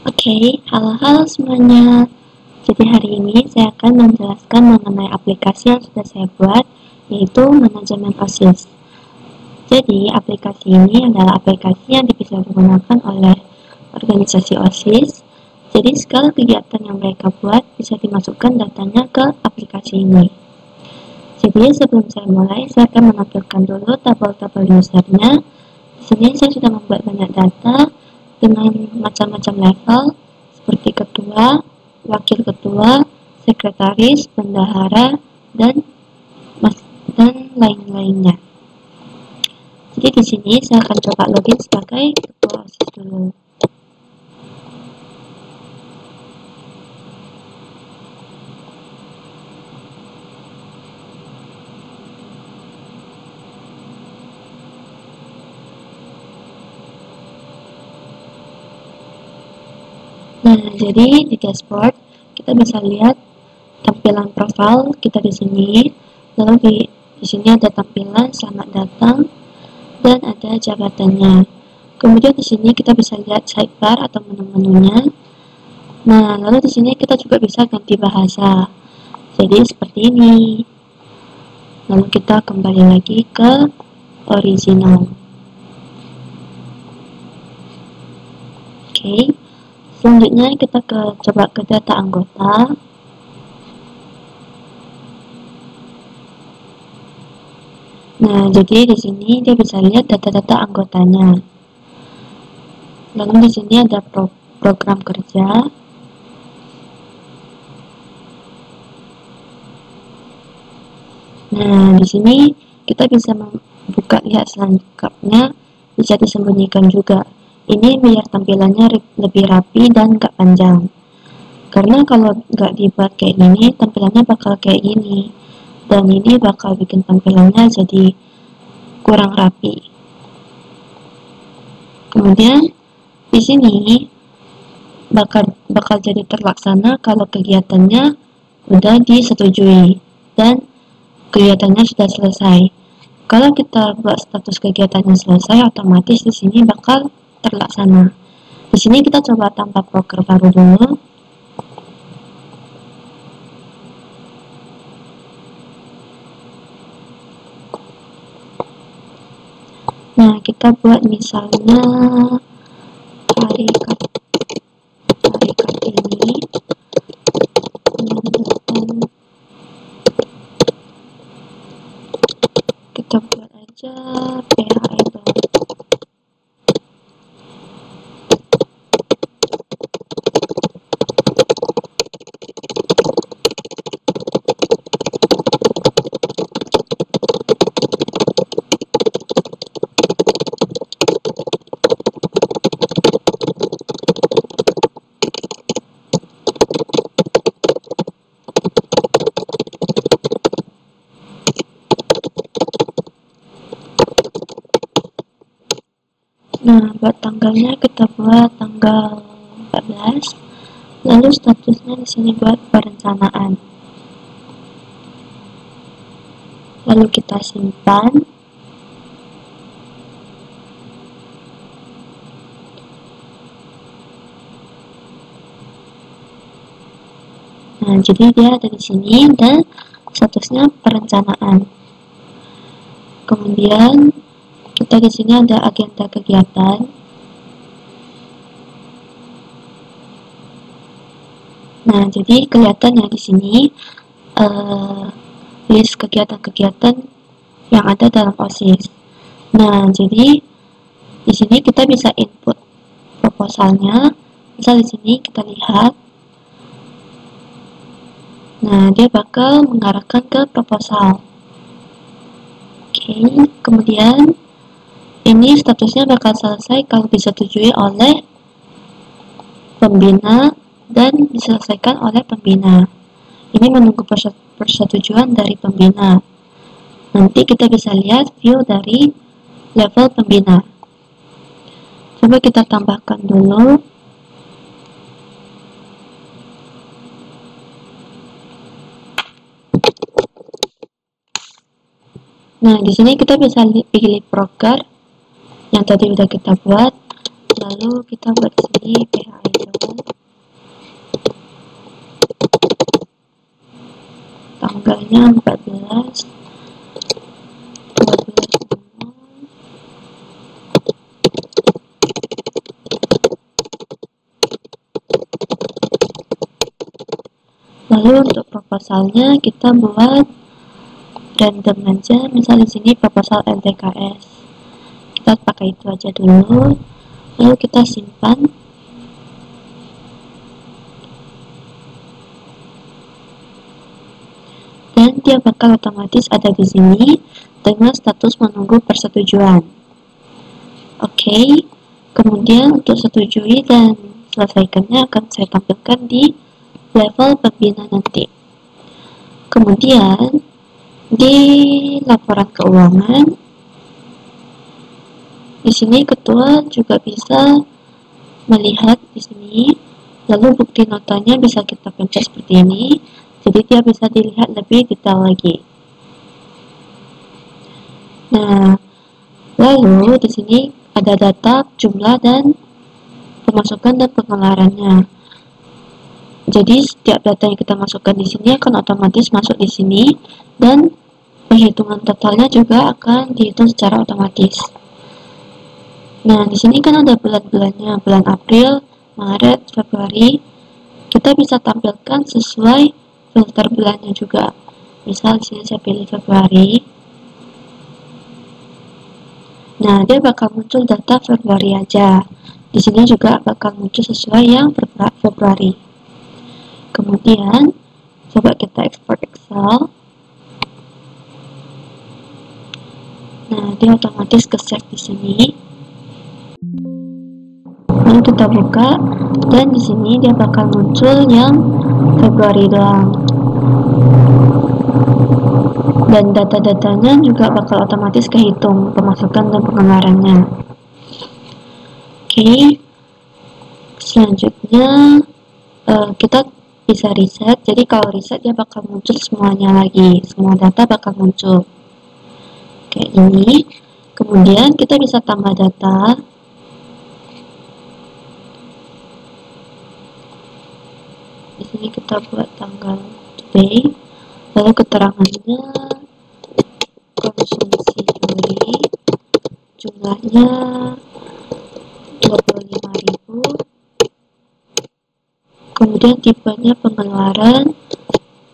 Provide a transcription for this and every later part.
Oke, halo-halo semuanya. Jadi hari ini saya akan menjelaskan mengenai aplikasi yang sudah saya buat, yaitu manajemen OSIS. Jadi aplikasi ini adalah aplikasi yang bisa digunakan oleh organisasi OSIS. Jadi segala kegiatan yang mereka buat bisa dimasukkan datanya ke aplikasi ini. Jadi sebelum saya mulai, saya akan menampilkan dulu tabel-tabel usernya. Di sini saya sudah membuat banyak data dengan macam-macam level seperti ketua, wakil ketua, sekretaris, bendahara, dan lain-lainnya. Jadi di sini saya akan coba login sebagai ketua OSIS dulu. Nah, jadi di dashboard kita bisa lihat tampilan profil kita di sini. Lalu di sini ada tampilan selamat datang dan ada jabatannya. Kemudian di sini kita bisa lihat sidebar atau menu-menunya. Nah, lalu di sini kita juga bisa ganti bahasa. Jadi seperti ini. Lalu kita kembali lagi ke original. Oke. Selanjutnya kita coba ke data anggota. Nah, jadi di sini dia bisa lihat data-data anggotanya. Lalu di sini ada program kerja. Nah, di sini kita bisa membuka lihat selengkapnya, bisa disembunyikan juga. Ini biar tampilannya lebih rapi dan gak panjang. Karena kalau gak dibuat kayak gini, tampilannya bakal kayak gini. Dan ini bakal bikin tampilannya jadi kurang rapi. Kemudian di sini bakal jadi terlaksana kalau kegiatannya udah disetujui dan kegiatannya sudah selesai. Kalau kita buat status kegiatannya selesai, otomatis di sini bakal terlaksana. Di sini kita coba tambah broker baru dulu. Nah, kita buat misalnya hari Kartini. Kita buat aja PH Idol. Nah, buat tanggalnya kita buat tanggal 14. Lalu statusnya di sini buat perencanaan. Lalu kita simpan. Nah, jadi dia ada di sini dan statusnya perencanaan. Kemudian kita di sini ada agenda kegiatan. Nah, jadi kelihatan ya di sini list kegiatan-kegiatan yang ada dalam OSIS. Nah, jadi di sini kita bisa input proposalnya. Misal di sini kita lihat. Nah, dia bakal mengarahkan ke proposal. Oke, kemudian ini statusnya bakal selesai kalau disetujui oleh pembina dan diselesaikan oleh pembina. Ini menunggu persetujuan dari pembina. Nanti kita bisa lihat view dari level pembina. Coba kita tambahkan dulu. Nah, di sini kita bisa pilih broker yang tadi udah kita buat. Lalu kita buat di sini PH Idol. misalnya 14, 12.00. Lalu untuk proposalnya kita buat random aja, misal di sini proposal LTKS. Kita pakai itu aja dulu, lalu kita simpan. Dan dia bakal otomatis ada di sini dengan status menunggu persetujuan. Oke, kemudian untuk setujui dan selesaikannya akan saya tampilkan di level pembina nanti. Kemudian di laporan keuangan, di sini ketua juga bisa melihat di sini, lalu bukti notanya bisa kita pencet seperti ini, jadi dia bisa dilihat lebih detail lagi. Nah, lalu di sini ada data, jumlah, dan pemasukan dan pengeluarannya. Jadi setiap data yang kita masukkan di sini akan otomatis masuk di sini, dan penghitungan totalnya juga akan dihitung secara otomatis. Nah, di sini kan ada bulan-bulannya, bulan April, Maret, Februari. Kita bisa tampilkan sesuai filter bulannya juga. Misal di sini saya pilih Februari. Nah, dia bakal muncul data Februari aja. Di sini juga bakal muncul sesuai yang Februari. Kemudian coba kita ekspor Excel. Nah, dia otomatis ke save di sini. Lalu kita buka, dan di sini dia bakal muncul yang Februari doang. Dan data-datanya juga bakal otomatis kehitung pemasukan dan pengeluarannya. Oke, selanjutnya kita bisa reset. Jadi kalau reset dia bakal muncul semuanya lagi, semua data bakal muncul kayak ini. Kemudian kita bisa tambah data. Di sini kita buat tanggal today, lalu keterangannya konsumsi Juli, jumlahnya 25.000, kemudian tipenya pengeluaran,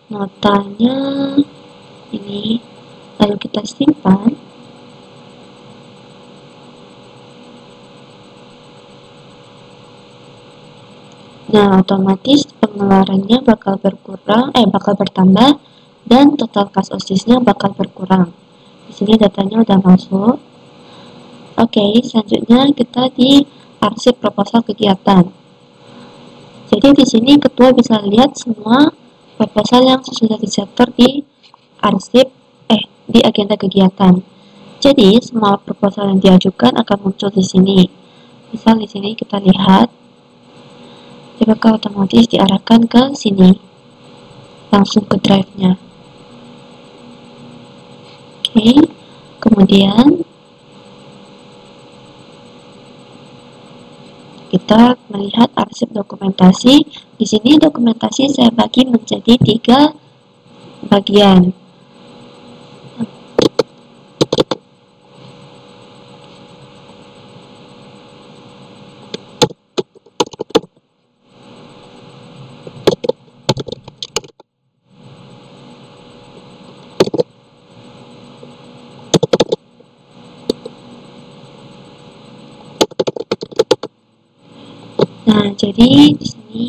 notanya ini, lalu kita simpan. Nah, otomatis pengeluarannya bakal bertambah, dan total kas OSIS-nya bakal berkurang. Di sini datanya udah masuk. Oke, selanjutnya kita di arsip proposal kegiatan. Jadi di sini ketua bisa lihat semua proposal yang sudah disetor di arsip di agenda kegiatan. Jadi semua proposal yang diajukan akan muncul di sini. Misal di sini kita lihat, dia bakal otomatis diarahkan ke sini, langsung ke drive-nya. Oke, kemudian kita melihat arsip dokumentasi. Di sini dokumentasi saya bagi menjadi 3 bagian. Nah, jadi di sini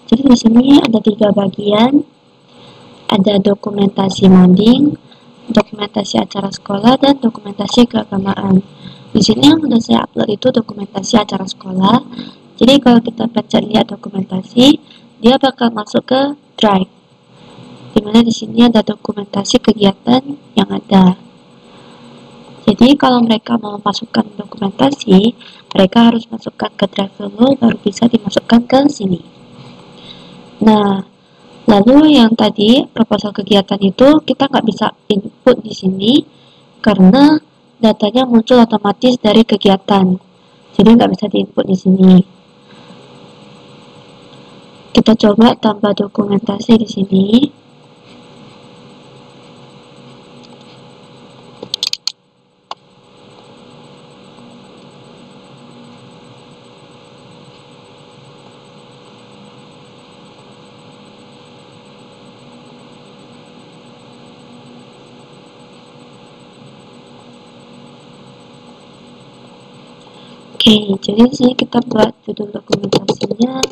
jadi di sini ada 3 bagian. Ada dokumentasi modding, dokumentasi acara sekolah, dan dokumentasi keagamaan. Di sini yang sudah saya upload itu dokumentasi acara sekolah. Jadi kalau kita pencet lihat dokumentasi, dia bakal masuk ke drive. Dimana di sini ada dokumentasi kegiatan yang ada. Jadi kalau mereka mau masukkan dokumentasi, mereka harus masukkan ke drive dulu, baru bisa dimasukkan ke sini. Nah, lalu yang tadi proposal kegiatan itu kita nggak bisa input di sini karena datanya muncul otomatis dari kegiatan, jadi nggak bisa diinput di sini. Kita coba tambah dokumentasi di sini. Oke, jadi di sini kita buat judul dokumentasinya.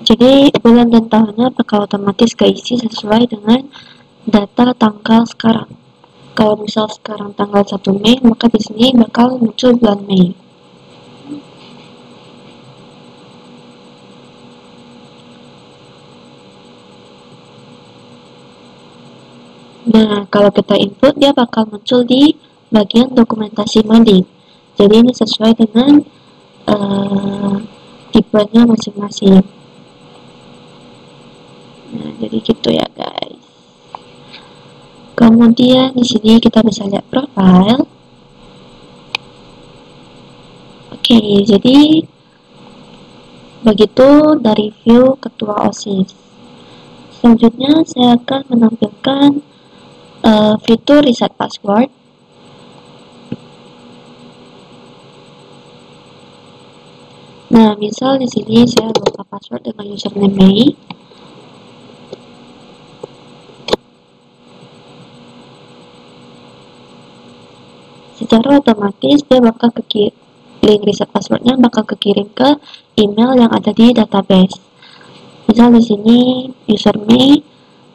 Jadi bulan dan tahunnya bakal otomatis keisi sesuai dengan data tanggal sekarang. Kalau misal sekarang tanggal 1 Mei, maka di sini bakal muncul bulan Mei. Nah, kalau kita input, dia bakal muncul di bagian dokumentasi modding. Jadi ini sesuai dengan tipenya masing-masing. Nah, jadi gitu ya guys. Kemudian di sini kita bisa lihat profile. Oke, jadi begitu dari view ketua OSIS. Selanjutnya saya akan menampilkan fitur reset password. Nah, misal di sini saya lupa password dengan username Mei. Secara otomatis dia bakal link reset passwordnya bakal kekirim ke email yang ada di database. Misal di sini user Mei,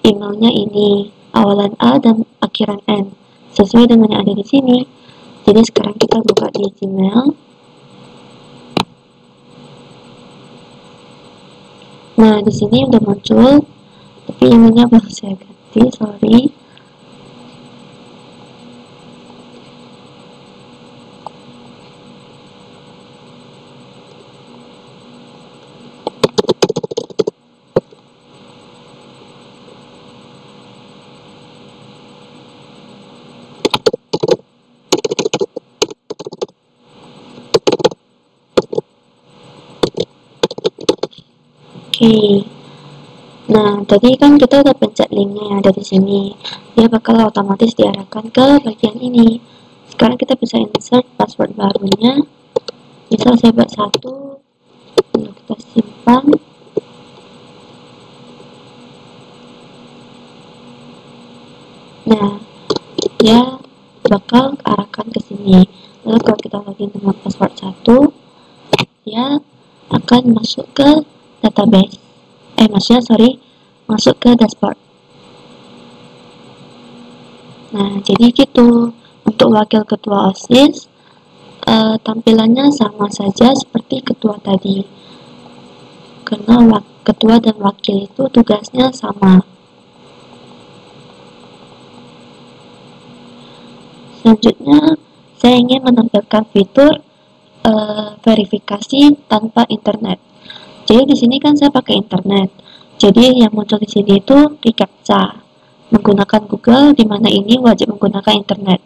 emailnya ini awalan A dan akhiran N, sesuai dengan yang ada di sini. Jadi sekarang kita buka di Gmail. Nah, di sini udah muncul, tapi emailnya baru saya ganti, sorry. Oke. Nah, tadi kan kita udah pencet linknya yang ada di sini. Dia bakal otomatis diarahkan ke bagian ini. Sekarang kita bisa insert password barunya. Misal saya buat 1, lalu kita simpan. Nah, dia bakal arahkan ke sini. Lalu kalau kita login dengan password 1, dia akan masuk ke database. Masuk ke dashboard. Nah, jadi gitu. Untuk wakil ketua OSIS, tampilannya sama saja seperti ketua tadi. Karena ketua dan wakil itu tugasnya sama. Selanjutnya, saya ingin menampilkan fitur verifikasi tanpa internet. Jadi di sini kan saya pakai internet. Jadi yang muncul di sini itu reCAPTCHA menggunakan Google, di mana ini wajib menggunakan internet.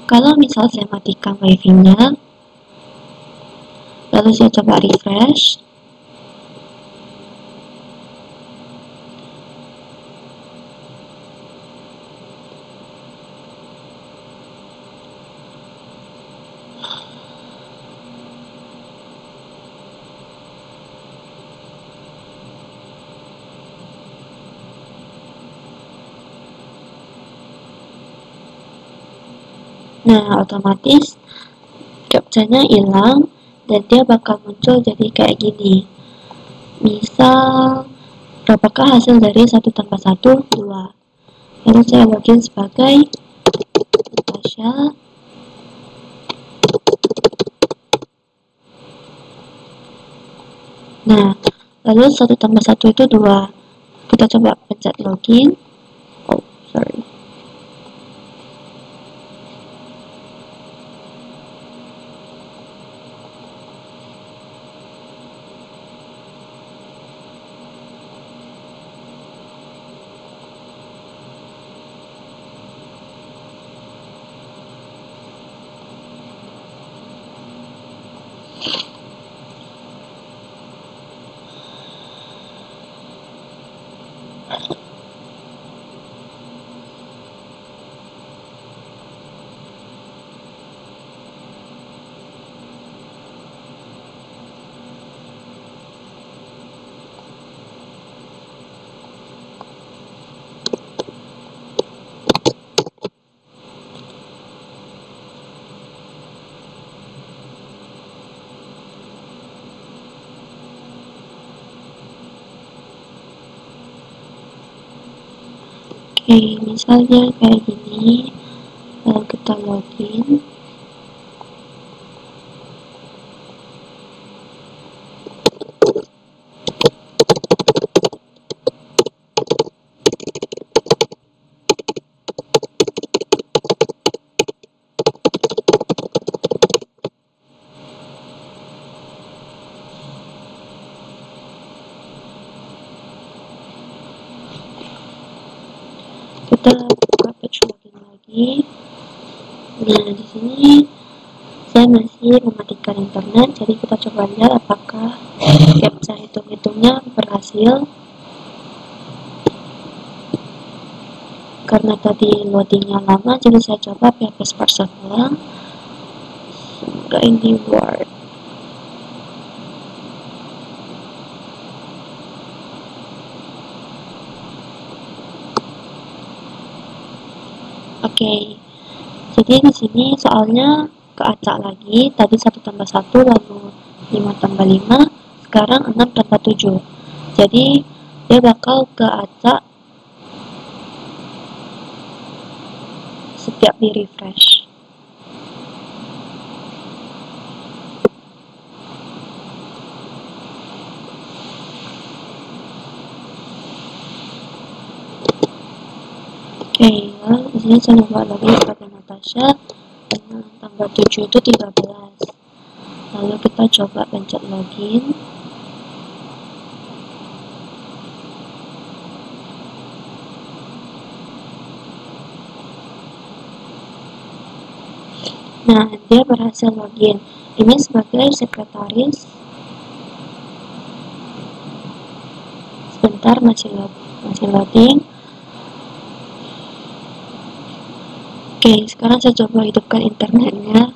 Kalau misal saya matikan wifi-nya, lalu saya coba refresh. Nah, otomatis captcha-nya hilang dan dia bakal muncul jadi kayak gini. Misal, berapakah hasil dari 1 tambah 1? 2. Lalu saya login sebagai Natasha. Nah, lalu 1 tambah 1 itu 2. Kita coba pencet login. Oh, sorry. Oke, misalnya kayak gini. Lalu kita login. Kita buka page login lagi. Nah, di sini saya masih mematikan internet, jadi kita coba lihat apakah captcha hitung-hitungnya berhasil. Karena tadi loadingnya lama, jadi saya coba PHP Sparse ulang. Semoga ini work. Oke, jadi di sini soalnya keacak lagi. Tadi 1 tambah 1, lalu 5 tambah 5, sekarang 6 tambah 7. Jadi dia bakal keacak setiap di refresh. Oke, lalu di sini saya coba lagi sebagai Natasha. 6 tambah 7 itu 13. Lalu kita coba pencet login. Nah, dia berhasil login. Ini sebagai sekretaris. Sebentar, masih loading. Oke, sekarang saya coba hidupkan internetnya.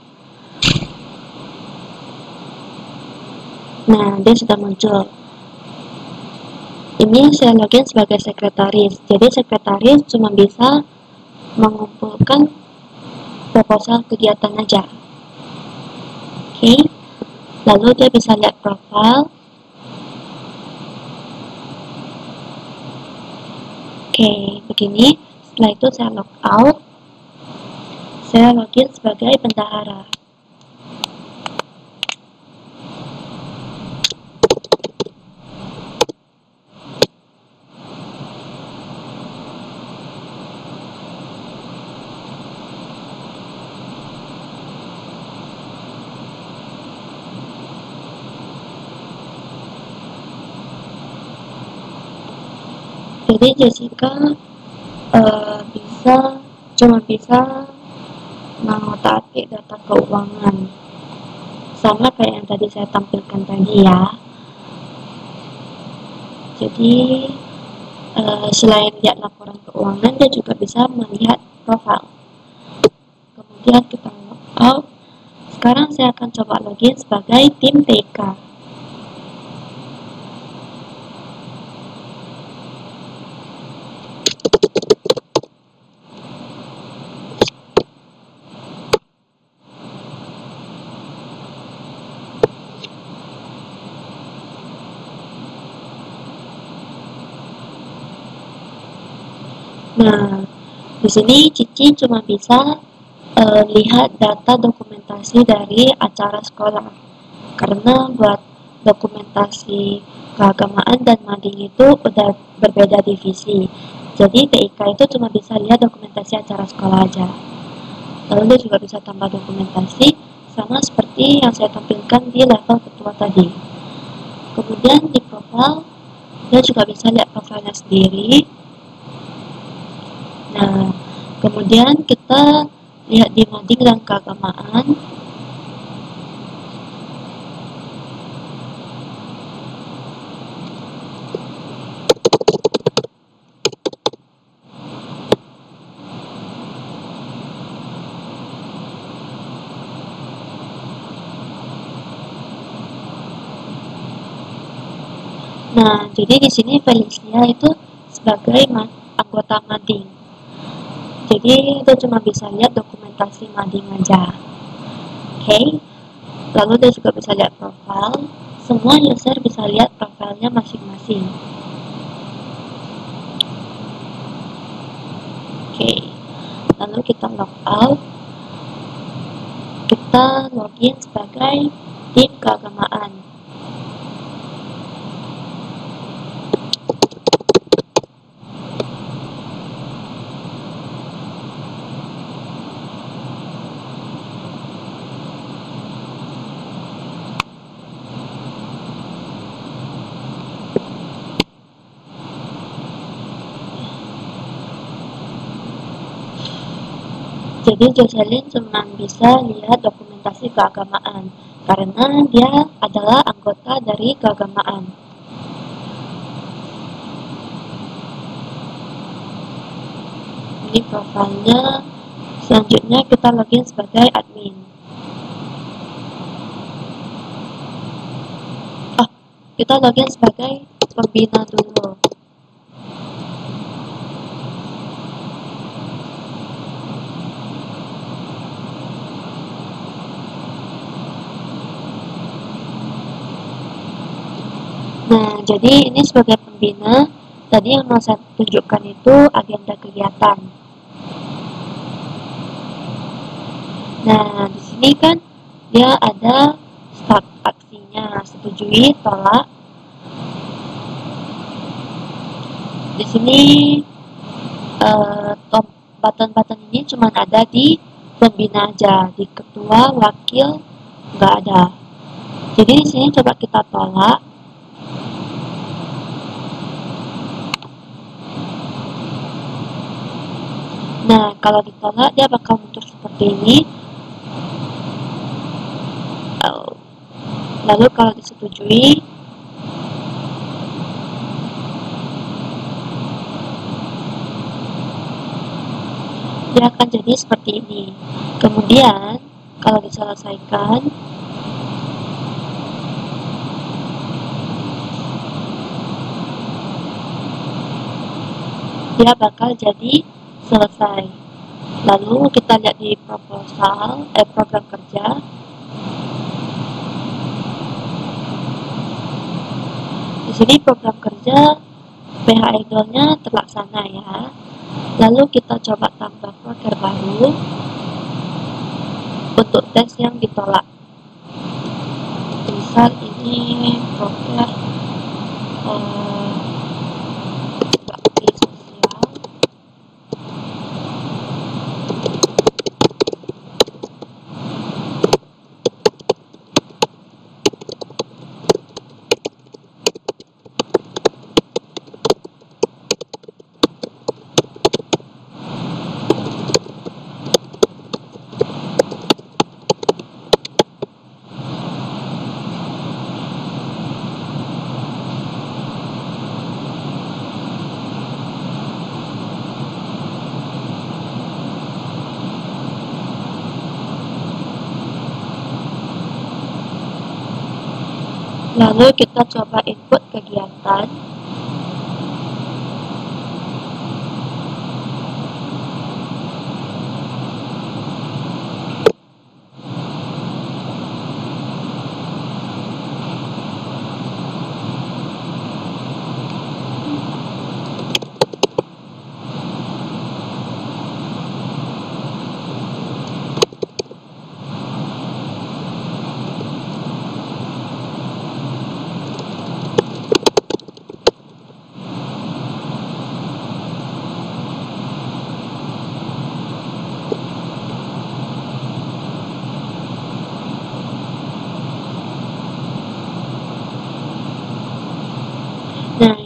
Nah, dia sudah muncul. Ini saya login sebagai sekretaris. Jadi sekretaris cuma bisa mengumpulkan proposal kegiatan aja. Oke, lalu dia bisa lihat profil. Oke, begini. Setelah itu saya log out. Saya login sebagai bendahara. Jadi Jessica cuma bisa mengotak-atik data keuangan, sama kayak yang tadi saya tampilkan tadi ya. Jadi selain lihat laporan keuangan, dia juga bisa melihat profil. Kemudian kita log out. Sekarang saya akan coba login sebagai tim TK. Nah, di sini Cici cuma bisa lihat data dokumentasi dari acara sekolah. Karena buat dokumentasi keagamaan dan mading itu udah berbeda divisi. Jadi TIK itu cuma bisa lihat dokumentasi acara sekolah aja. Lalu dia juga bisa tambah dokumentasi sama seperti yang saya tampilkan di level ketua tadi. Kemudian di profil, dia juga bisa lihat profilnya sendiri. Nah, kemudian kita lihat di mading dan keagamaan. Nah, jadi di sini Felicia itu sebagai anggota mading. Jadi dia cuma bisa lihat dokumentasi mading aja. Oke. Lalu dia juga bisa lihat profil. Semua user bisa lihat profilnya masing-masing. Oke. Lalu kita log out. Kita login sebagai tim keagamaan. Jadi Jocelyn cuma bisa lihat dokumentasi keagamaan karena dia adalah anggota dari keagamaan. Ini profilnya. Selanjutnya kita login sebagai admin. Kita login sebagai pembina dulu. Nah, jadi ini sebagai pembina, tadi yang mau saya tunjukkan itu agenda kegiatan. Nah, di sini kan dia ada start aksinya, setujui, tolak. Di sini button-button ini cuma ada di pembina aja, di ketua, wakil nggak ada. Jadi di sini coba kita tolak. Nah, kalau ditolak dia bakal muncul seperti ini. Lalu kalau disetujui, dia akan jadi seperti ini. Kemudian, kalau diselesaikan, dia bakal jadi selesai. Lalu kita lihat di program kerja. Di sini program kerja PH Idol-nya terlaksana ya. Lalu kita coba tambah proker baru untuk tes yang ditolak. Misal ini proker bakti sosial. Lalu kita coba input kegiatan.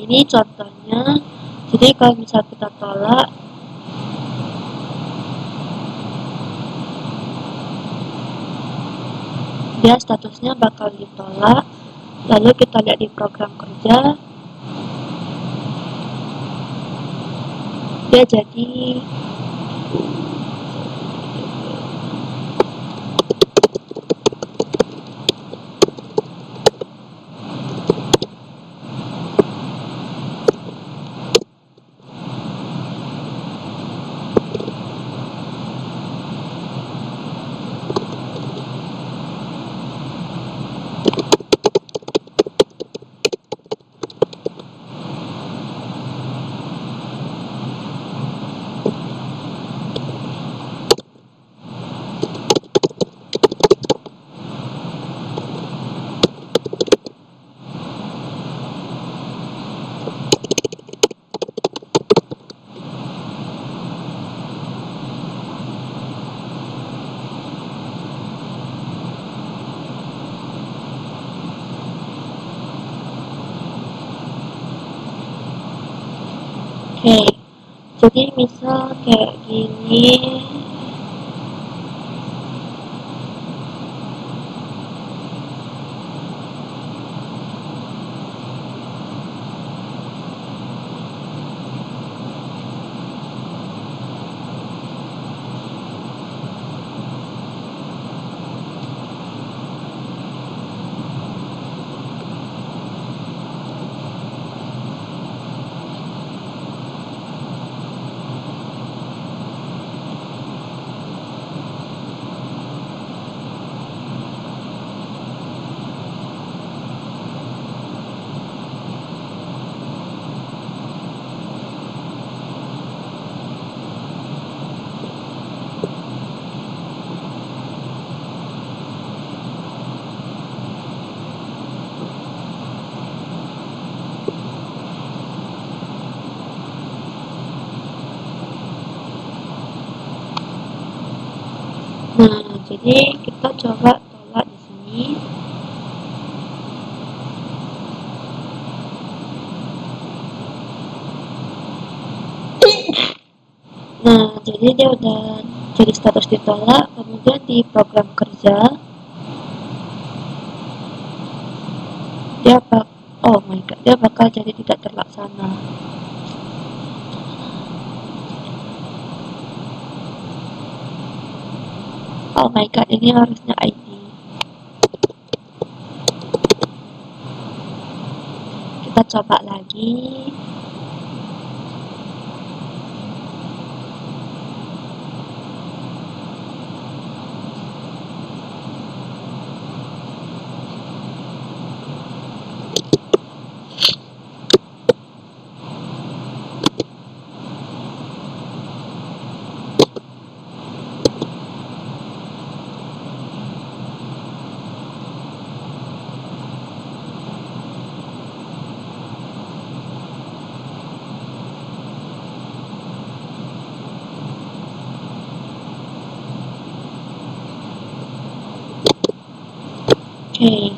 ini contohnya. Jadi kalau misal kita tolak, dia statusnya bakal ditolak. Lalu kita lihat di program kerja, dia jadi oke. Jadi misal kayak gini. Nah, jadi kita coba tolak di sini. Nah, jadi dia udah jadi status ditolak. Kemudian di program kerja, oh my god, dia bakal jadi tidak terlaksana. Oh my god, ini harusnya ID. Kita coba lagi. Oke.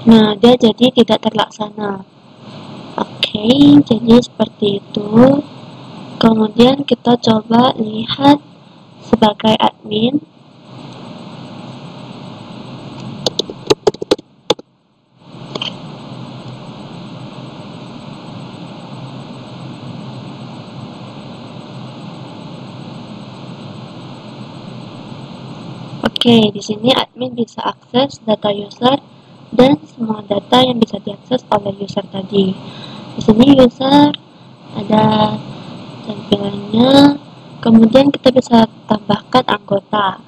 Nah, dia jadi tidak terlaksana. Oke, jadi seperti itu. Kemudian kita coba lihat sebagai admin. Oke, di sini admin bisa akses data user dan semua data yang bisa diakses oleh user tadi. Di sini user ada tampilannya. Kemudian kita bisa tambahkan anggota.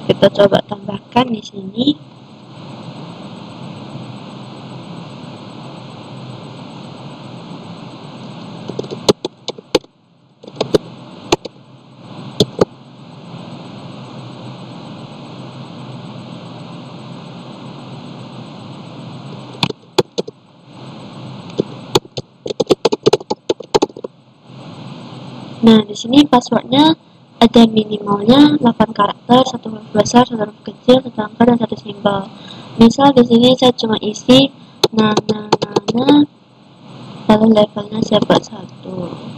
Kita coba tambahkan di sini. Nah, di sini passwordnya ada minimalnya 8 karakter, satu huruf besar, satu huruf kecil, satu angka, dan satu simbol. Misal di sini saya cuma isi nah, lalu levelnya saya buat 1.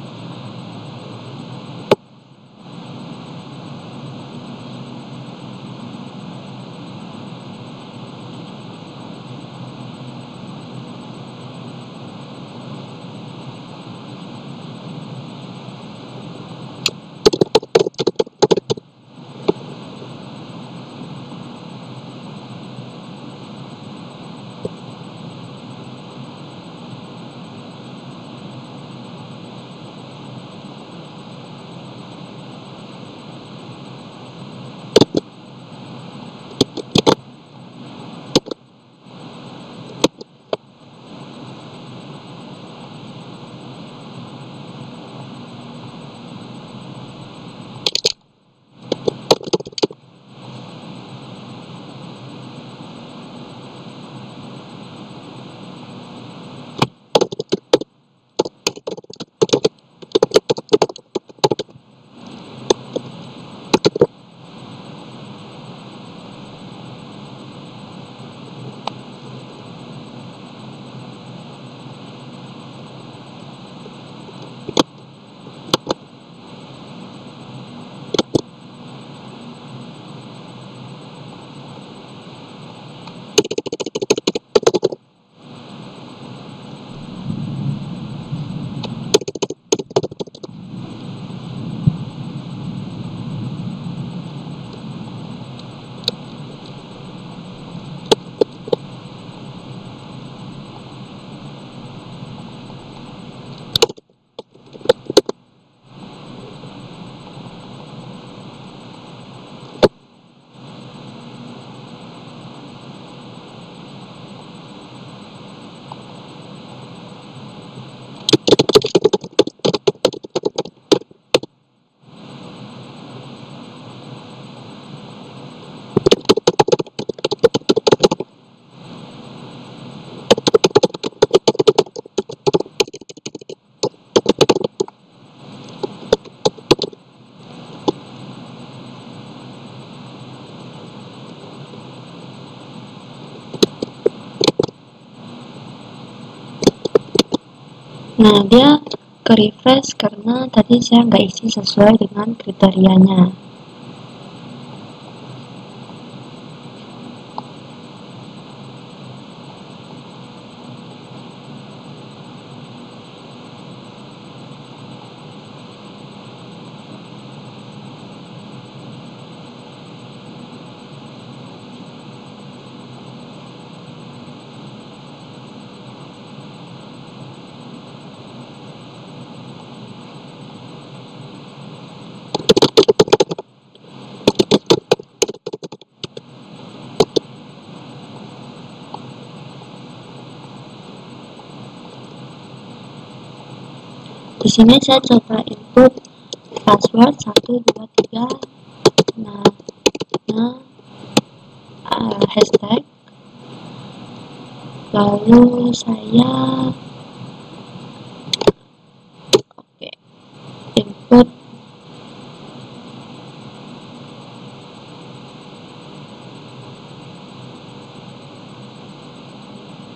Nah, dia ke refresh karena tadi saya nggak isi sesuai dengan kriterianya. Di sini saya coba input password 123 nah hashtag, lalu saya input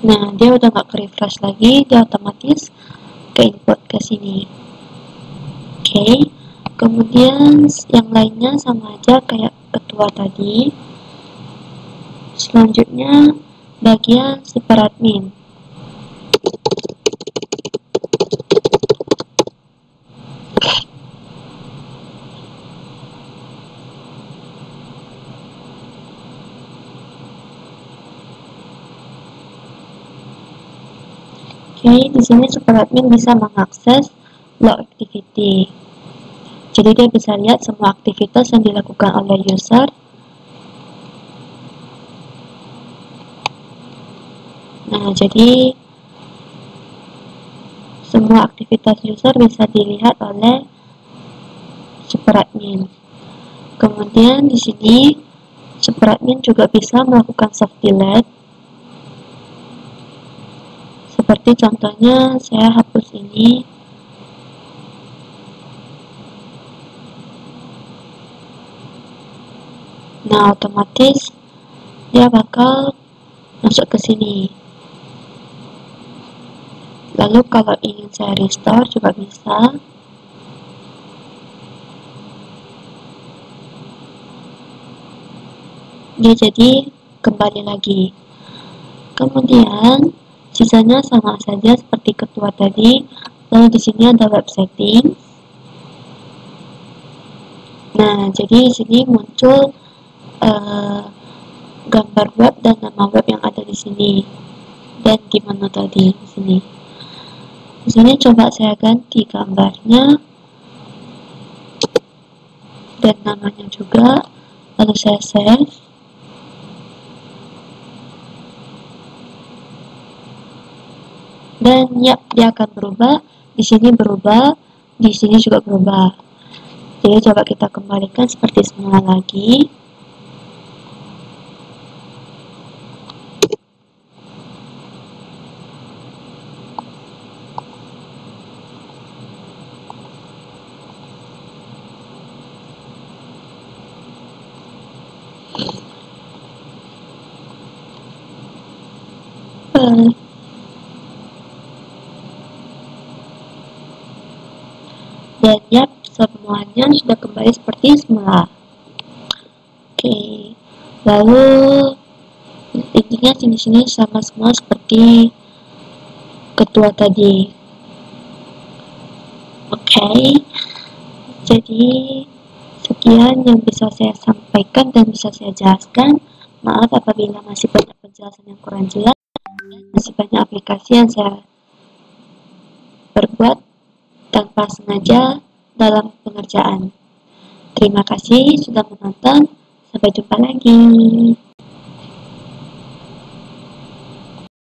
nah dia udah nggak ke refresh lagi, dia otomatis ke input ke sini. Oke. Kemudian yang lainnya sama aja kayak ketua tadi. Selanjutnya bagian super admin. Oke, di sini super admin bisa mengakses log activity. Jadi dia bisa lihat semua aktivitas yang dilakukan oleh user. Nah, jadi semua aktivitas user bisa dilihat oleh super admin. Kemudian di sini super admin juga bisa melakukan soft delete. Seperti contohnya saya hapus ini. Nah, otomatis dia bakal masuk ke sini. Lalu kalau ingin saya restore juga bisa. Dia jadi kembali lagi. Kemudian sisanya sama saja seperti ketua tadi. Lalu di sini ada web setting. Nah, jadi di sini muncul gambar web dan nama web yang ada di sini. Dan gimana tadi di sini. Di sini coba saya ganti gambarnya dan namanya juga. Lalu saya save. Dan ya, dia akan berubah. Di sini berubah, di sini juga berubah. Jadi coba kita kembalikan seperti semula lagi. Dan ya, semuanya sudah kembali seperti semula. Oke, lalu intinya sini sama semua seperti ketua tadi. Oke, jadi sekian yang bisa saya sampaikan dan bisa saya jelaskan. Maaf apabila masih banyak penjelasan yang kurang jelas, masih banyak aplikasi yang saya berbuat tanpa sengaja dalam pengerjaan. Terima kasih sudah menonton. Sampai jumpa lagi.